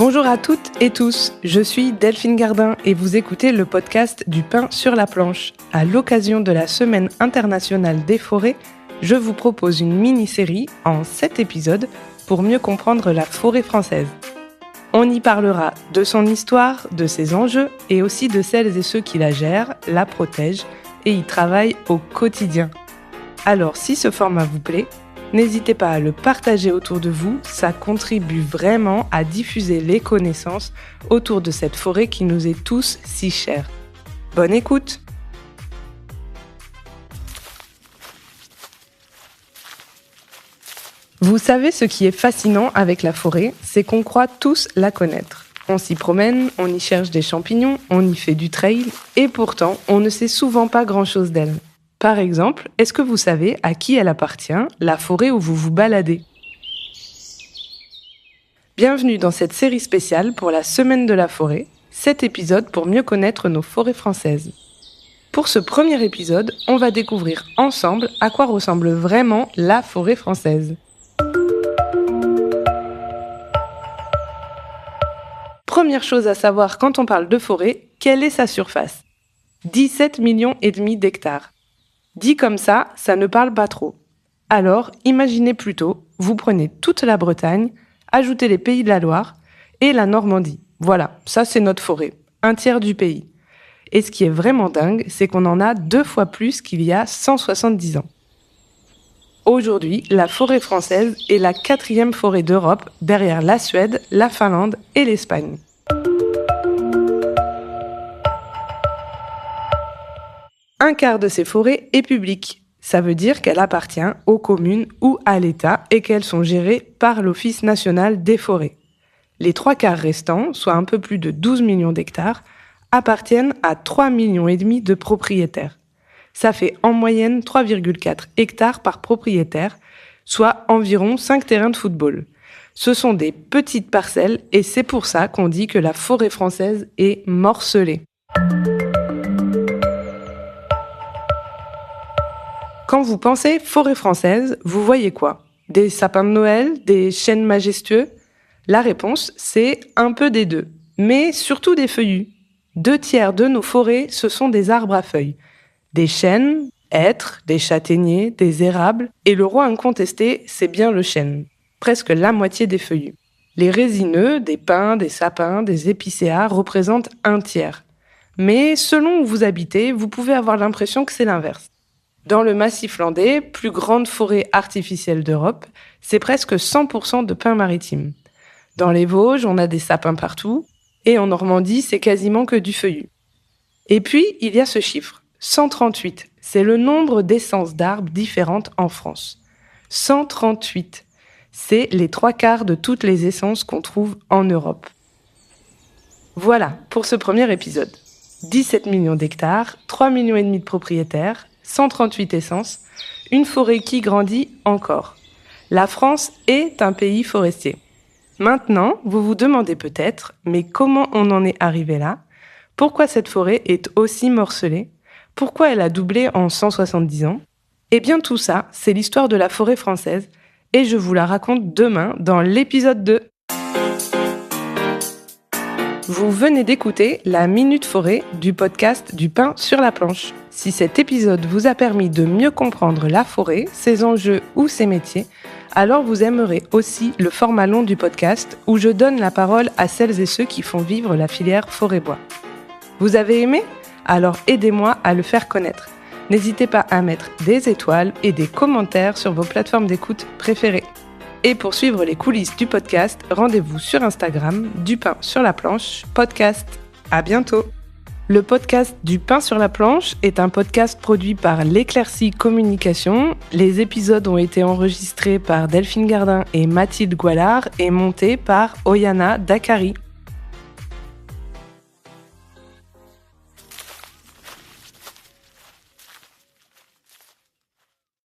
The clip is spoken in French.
Bonjour à toutes et tous, je suis Delphine Gardin et vous écoutez le podcast du pain sur la planche. À l'occasion de la Semaine internationale des forêts, je vous propose une mini-série en 7 épisodes pour mieux comprendre la forêt française. On y parlera de son histoire, de ses enjeux et aussi de celles et ceux qui la gèrent, la protègent et y travaillent au quotidien. Alors si ce format vous plaît, n'hésitez pas à le partager autour de vous, ça contribue vraiment à diffuser les connaissances autour de cette forêt qui nous est tous si chère. Bonne écoute! Vous savez ce qui est fascinant avec la forêt, c'est qu'on croit tous la connaître. On s'y promène, on y cherche des champignons, on y fait du trail, et pourtant on ne sait souvent pas grand-chose d'elle. Par exemple, est-ce que vous savez à qui elle appartient, la forêt où vous vous baladez ? Bienvenue dans cette série spéciale pour la Semaine de la forêt, 7 épisodes pour mieux connaître nos forêts françaises. Pour ce premier épisode, on va découvrir ensemble à quoi ressemble vraiment la forêt française. Première chose à savoir quand on parle de forêt, quelle est sa surface ? 17,5 millions d'hectares. Dit comme ça ne parle pas trop. Alors, imaginez plutôt, vous prenez toute la Bretagne, ajoutez les Pays de la Loire et la Normandie. Voilà, ça c'est notre forêt, un tiers du pays. Et ce qui est vraiment dingue, c'est qu'on en a 2 fois plus qu'il y a 170 ans. Aujourd'hui, la forêt française est la 4e forêt d'Europe, derrière la Suède, la Finlande et l'Espagne. Un quart de ces forêts est publique. Ça veut dire qu'elle appartient aux communes ou à l'État et qu'elles sont gérées par l'Office national des forêts. Les 3 quarts restants, soit un peu plus de 12 millions d'hectares, appartiennent à 3,5 millions de propriétaires. Ça fait en moyenne 3,4 hectares par propriétaire, soit environ 5 terrains de football. Ce sont des petites parcelles et c'est pour ça qu'on dit que la forêt française est morcelée. Quand vous pensez forêt française, vous voyez quoi ? Des sapins de Noël, des chênes majestueux ? La réponse, c'est un peu des deux, mais surtout des feuillus. 2 tiers de nos forêts, ce sont des arbres à feuilles. Des chênes, hêtres, des châtaigniers, des érables, et le roi incontesté, c'est bien le chêne, presque la moitié des feuillus. Les résineux, des pins, des sapins, des épicéas représentent 1 tiers. Mais selon où vous habitez, vous pouvez avoir l'impression que c'est l'inverse. Dans le Massif landais, plus grande forêt artificielle d'Europe, c'est presque 100% de pins maritimes. Dans les Vosges, on a des sapins partout, et en Normandie, c'est quasiment que du feuillu. Et puis, il y a ce chiffre, 138, c'est le nombre d'essences d'arbres différentes en France. 138, c'est les 3 quarts de toutes les essences qu'on trouve en Europe. Voilà pour ce premier épisode. 17 millions d'hectares, 3,5 millions de propriétaires, 138 essences, une forêt qui grandit encore. La France est un pays forestier. Maintenant, vous vous demandez peut-être, mais comment on en est arrivé là ? Pourquoi cette forêt est aussi morcelée ? Pourquoi elle a doublé en 170 ans ? Eh bien tout ça, c'est l'histoire de la forêt française et je vous la raconte demain dans l'épisode 2. Vous venez d'écouter la Minute Forêt du podcast du pain sur la planche. Si cet épisode vous a permis de mieux comprendre la forêt, ses enjeux ou ses métiers, alors vous aimerez aussi le format long du podcast où je donne la parole à celles et ceux qui font vivre la filière forêt-bois. Vous avez aimé ? Alors aidez-moi à le faire connaître. N'hésitez pas à mettre des étoiles et des commentaires sur vos plateformes d'écoute préférées. Et pour suivre les coulisses du podcast, rendez-vous sur Instagram, du pain sur la planche, podcast. À bientôt. Le podcast du pain sur la planche est un podcast produit par l'Éclaircie Communication. Les épisodes ont été enregistrés par Delphine Gardin et Mathilde Goualard et montés par Oyana Dakari.